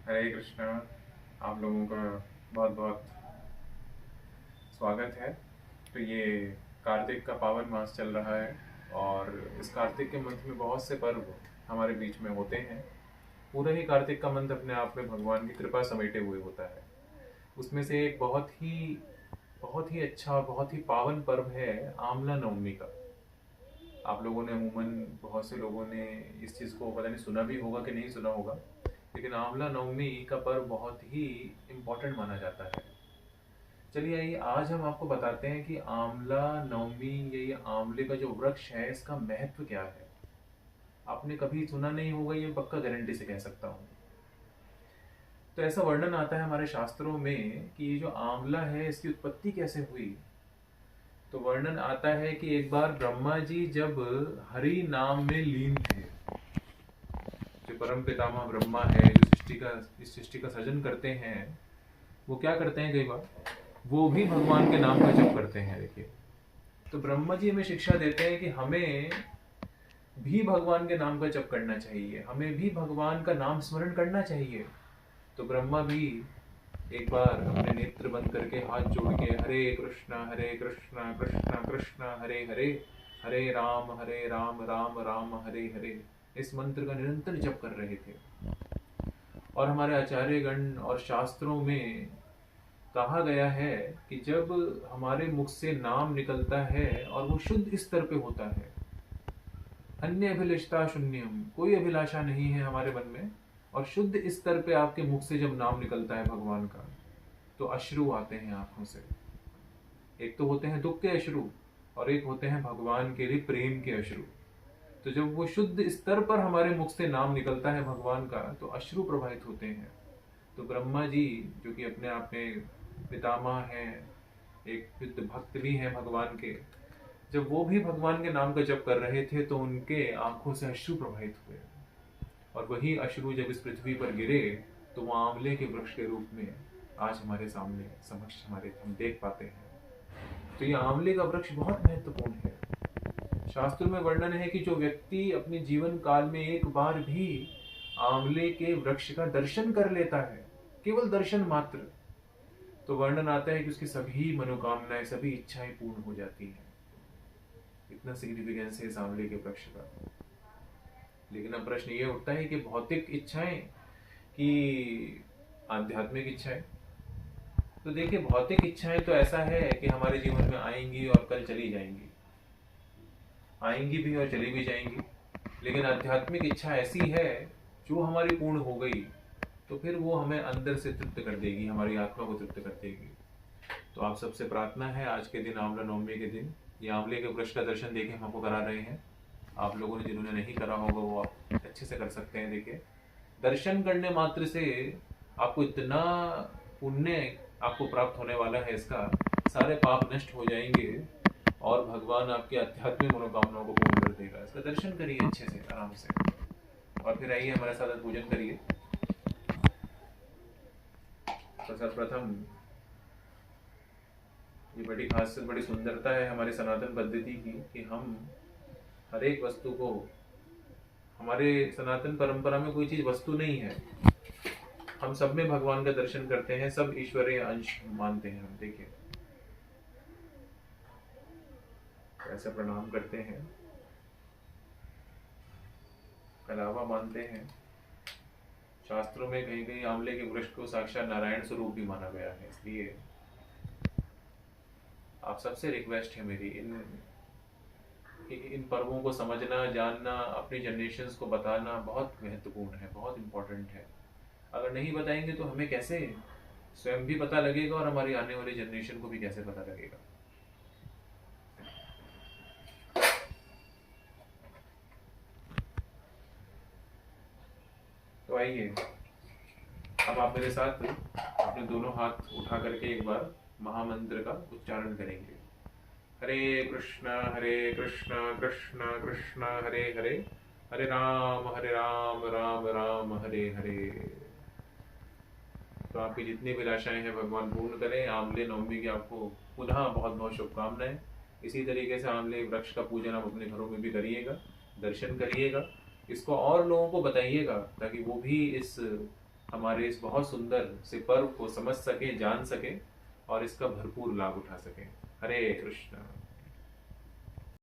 हरे कृष्णा। आप लोगों का बहुत बहुत स्वागत है। तो ये कार्तिक का पावन मास चल रहा है और इस कार्तिक के मंथ में बहुत से पर्व हमारे बीच में होते हैं। पूरा ही कार्तिक का मंथ अपने आप में भगवान की कृपा समेटे हुए होता है। उसमें से एक बहुत ही अच्छा, बहुत ही पावन पर्व है आंवला नवमी का। आप लोगों ने अमूमन, बहुत से लोगों ने इस चीज़ को पता नहीं सुना भी होगा कि नहीं सुना होगा, लेकिन आंवला नवमी का पर्व बहुत ही इम्पोर्टेंट माना जाता है। चलिए आइए आज हम आपको बताते हैं कि आंवला नवमी या ये आंवले का जो वृक्ष है इसका महत्व क्या है। आपने कभी सुना नहीं होगा, ये पक्का गारंटी से कह सकता हूँ। तो ऐसा वर्णन आता है हमारे शास्त्रों में कि ये जो आंवला है इसकी उत्पत्ति कैसे हुई। तो वर्णन आता है कि एक बार ब्रह्मा जी जब हरि नाम में लीन थे, जो परम पितामह ब्रह्मा है, जो इस सृष्टि का सृजन करते हैं, वो क्या करते हैं कई बार, वो भी भगवान के नाम का जप करते हैं। देखिए, तो ब्रह्मा जी हमें शिक्षा देते हैं कि हमें भी भगवान के नाम का जप करना चाहिए, हमें भी भगवान का नाम स्मरण करना चाहिए। तो ब्रह्मा भी एक बार अपने नेत्र बंद करके हाथ जोड़ के हरे कृष्णा कृष्णा कृष्णा हरे हरे, हरे राम राम राम हरे हरे, इस मंत्र का निरंतर जप कर रहे थे। और हमारे आचार्यगण और शास्त्रों में कहा गया है कि जब हमारे मुख से नाम निकलता है और वो शुद्ध स्तर पे होता है, अन्य अभिलाषा शून्यम, कोई अभिलाषा नहीं है हमारे मन में, और शुद्ध स्तर पे आपके मुख से जब नाम निकलता है भगवान का, तो अश्रु आते हैं आंखों से। एक तो होते हैं दुख के अश्रु और एक होते हैं भगवान के लिए प्रेम के अश्रु। तो जब वो शुद्ध स्तर पर हमारे मुख से नाम निकलता है भगवान का, तो अश्रु प्रवाहित होते हैं। तो ब्रह्मा जी, जो कि अपने आप में पितामह हैं, एक शुद्ध भक्त भी हैं भगवान के, जब वो भी भगवान के नाम का जप कर रहे थे तो उनके आंखों से अश्रु प्रवाहित हुए। और वही अश्रु जब इस पृथ्वी पर गिरे तो वो आंवले के वृक्ष के रूप में आज हमारे सामने समक्ष हमारे हम देख पाते हैं। तो ये आंवले का वृक्ष बहुत महत्वपूर्ण है। शास्त्रों में वर्णन है कि जो व्यक्ति अपने जीवन काल में एक बार भी आंवले के वृक्ष का दर्शन कर लेता है, केवल दर्शन मात्र, तो वर्णन आता है कि उसकी सभी मनोकामनाएं, सभी इच्छाएं पूर्ण हो जाती हैं। इतना सिग्निफिकेंस है इस आंवले के वृक्ष का। लेकिन अब प्रश्न ये उठता है कि भौतिक इच्छाएं कि आध्यात्मिक इच्छाएं। तो देखिए, भौतिक इच्छाएं तो ऐसा है कि हमारे जीवन में आएंगी और कल चली जाएंगी, आएंगी भी और चली भी जाएंगी। लेकिन आध्यात्मिक इच्छा ऐसी है, जो हमारी पूर्ण हो गई तो फिर वो हमें अंदर से तृप्त कर देगी, हमारी आत्मा को तृप्त कर देगी। तो आप सबसे प्रार्थना है, आज के दिन आंवला नवमी के दिन ये आंवले के वृक्ष का दर्शन देखें, हम आपको करा रहे हैं। आप लोगों ने जिन्होंने नहीं करा होगा वो आप अच्छे से कर सकते हैं। देखिए, दर्शन करने मात्र से आपको इतना पुण्य आपको प्राप्त होने वाला है, इसका सारे पाप नष्ट हो जाएंगे और भगवान आपकी आध्यात्मिक मनोकामनाओं को पूर्ण कर देगा। इसका दर्शन करिए अच्छे से, आराम से, और फिर आइए हमारे साथ पूजन करिए। तो सर्वप्रथम, ये बड़ी खासियत, बड़ी सुंदरता है हमारी सनातन पद्धति की कि हम हर एक वस्तु को, हमारे सनातन परंपरा में कोई चीज वस्तु नहीं है, हम सब में भगवान का दर्शन करते हैं, सब ईश्वरीय अंश मानते हैं हम। देखिए, ऐसे प्रणाम करते हैं, कलावा मानते हैं। शास्त्रों में कहीं कहीं आंवले के वृक्ष को साक्षात नारायण स्वरूप भी माना गया है। इसलिए आप सबसे रिक्वेस्ट है मेरी, इन पर्वों को समझना, जानना, अपनी जनरेशन्स को बताना बहुत महत्वपूर्ण है, बहुत इम्पोर्टेंट है। अगर नहीं बताएंगे तो हमें कैसे स्वयं भी पता लगेगा और हमारी आने वाली जनरेशन को भी कैसे पता लगेगा। तो आइए, अब आप मेरे साथ अपने दोनों हाथ उठा करके एक बार महामंत्र का उच्चारण करेंगे। हरे कृष्णा कृष्णा कृष्णा हरे हरे, हरे राम राम राम हरे हरे। तो आपकी जितनी भी आशाएं हैं भगवान पूर्ण करें। आंवले नवमी की आपको पुनः बहुत बहुत शुभकामनाएं। इसी तरीके से आंवले वृक्ष का पूजन आप अपने घरों में भी करिएगा, दर्शन करिएगा, इसको और लोगों को बताइएगा ताकि वो भी इस हमारे इस बहुत सुंदर से पर्व को समझ सके, जान सके और इसका भरपूर लाभ उठा सके। हरे कृष्ण।